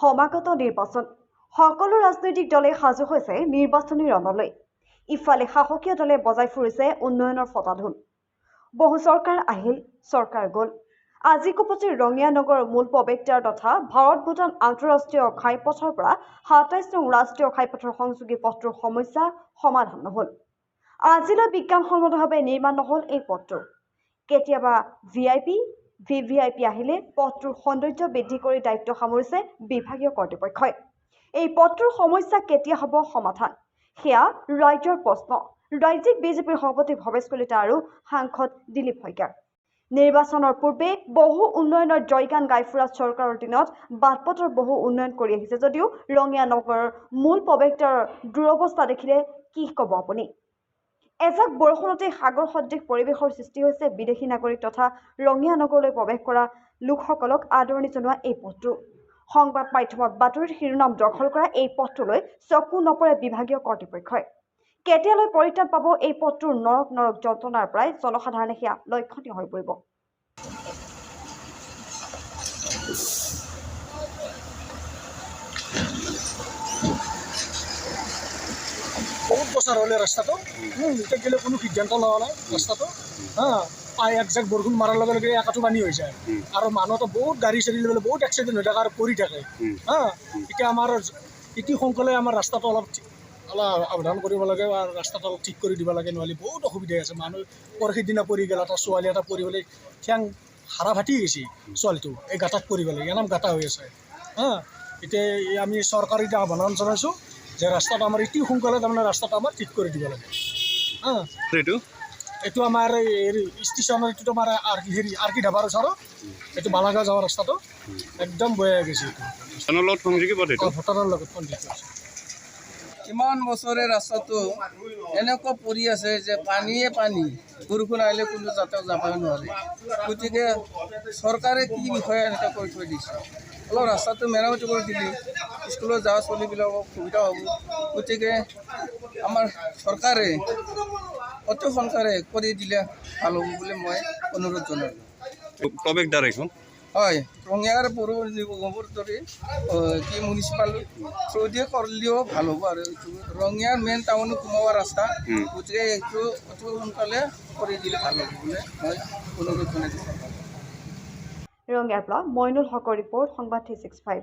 সমাগত নিৰ্বাচন সকলো ৰাজনৈতিক দলে সাজু হৈছে নিৰ্বাচনী ৰণলৈ। ইফালে শাসকীয় দলে বজাই ফুৰিছে উন্নয়নৰ ফটাধুন। বহু চৰকাৰ আহিল, চৰকাৰ গ'ল। আজি কোপতি ৰঙিয়া নগৰ মূল প্ৰৱেশদ্বাৰ তথা ভাৰত ভূটান আন্তঃৰাষ্ট্ৰীয় ঘাইপথৰ পৰা ২৭ নং ৰাষ্ট্ৰীয় ঘাইপথৰ সংযোগী পথটোৰ সমস্যা সমাধান নহল। আজিলৈ বিজ্ঞানসন্মতভাৱে নিৰ্মাণ নহল এই পথটো। কেতিয়াবা VVIP আহিলে পথটোৰ সৌন্দৰ্য বৃদ্ধি কৰি দায়িত্ব সামৰিছে বিভাগীয় কৰ্তৃপক্ষই। এই পথটোৰ সমস্যা কেতিয়া হ'ব সমাধান, সেয়া ৰাজ্যৰ প্ৰশ্ন। ৰাজ্যিক বিজেপিৰ সভাপতি ভৱেশ কলিতা আৰু সাংসদ দিলীপ শইকীয়াৰ। নিৰ্বাচনৰ পূৰ্বে বহু উন্নয়নৰ জয়গান গাই ফুৰা চৰকাৰৰ দিনত বাটপথৰ বহু উন্নয়ন কৰি আহিছে যদিও ৰঙিয়া নগৰৰ মূল প্ৰৱেশদ্বাৰৰ দুৰৱস্থা দেখিলে কি ক'ব আপুনি? এজাক বৰষুণতে সাগৰ সদৃশ পৰিৱেশৰ সৃষ্টি হৈছে বিদেশী নাগৰিক তথা ৰঙিয়া নগৰলৈ প্ৰৱেশ কৰা লোকসকলক আদৰণি জনোৱা এই পথটো। সংবাদ মাধ্যমত বাতৰিৰ শিৰোনাম দখল কৰা এই পথটোলৈ চকু নপৰে বিভাগীয় কৰ্তৃপক্ষই। কেতিয়ালৈ পৰিত্ৰাণ পাব এই পথটোৰ নৰক নৰক যন্ত্ৰণাৰ পৰাই জনসাধাৰণে সেয়া লক্ষণীয় হৈ পৰিব। বহুত বছৰ হ'লে ৰাস্তাটো এতিয়া গেলে কোনো সিদ্ধান্ত লোৱা নাই ৰাস্তাটো। একজাক বৰষুণ মাৰাৰ লগে লগে একাটো পানী হৈ যায় আৰু মানুহতো বহুত গাড়ী চাড়ী লৈ বহুত এক্সিডেণ্ট হৈ থাকে আৰু পৰি থাকে। এতিয়া আমাৰ অতি সোনকালে আমাৰ ৰাস্তাটো অলপ সাৱধান কৰিব লাগে আৰু ৰাস্তাটো অলপ ঠিক কৰি দিব লাগে, নহ'লে বহুত অসুবিধা আছে। মানুহ পৰহি দিনা পৰি গ'ল, এটা ছোৱালী এটা পৰি পেলাই ঠেং হাৰা ফাটি গৈছে ছোৱালীটো, এই গাঁতাত পৰি পেলাই এনাম গাঁতা হৈ আছে। এতিয়া আমি চৰকাৰী এতিয়া আহ্বান জনাইছোঁ যে ৰাস্তাটো আমাৰ অতি সোনকালে তাৰমানে ৰাস্তাটো আমাৰ ঠিক কৰি দিব লাগে। এইটো আমাৰ ষ্টেচনৰ এইটো আমাৰ আৰ কি ধাবাৰ ওচৰত এইটো বালাগাঁও যাওয়াৰ ৰাস্তাটো একদম বেয়া গৈছে। ভূটানৰ লগত সংযোগ কৰিছে। ইমান বছৰে ৰাস্তাটো এনেকুৱা পৰি আছে যে পানীয়ে পানী, বৰষুণ আহিলে কোনো যাতে যাব নোৱাৰে। গতিকে চৰকাৰে কি বিষয়ে এনেকৈ কৰি থৈ দিছে, অলপ ৰাস্তাটো মেৰামতি কৰি দিলে স্কুলত যোৱা ছোৱালীবিলাকক সুবিধা হ'ব। গতিকে আমাৰ চৰকাৰে অতি সোনকালে কৰি দিলে ভাল হ'ব বুলি মই অনুৰোধ জনালোঁ। প্ৰৱেশদ্বাৰ এইখন হয়, ৰঙিয়াৰ পৌৰ নিগমৰ দৰে কি মিউনিচিপাল থ্ৰুদিয়ে কৰিলেও ভাল হ'ব আৰু ৰঙিয়াৰ মেইন টাউনত সোমোৱা ৰাস্তা, গতিকে এইটো অতি সোনকালে কৰি দিলে ভাল হ'ব বুলি মই অনুৰোধ জনাইছোঁ। ৰঙিয়াৰ পৰা মইনুল হকৰ ৰিপৰ্ট, সংবাদ 365।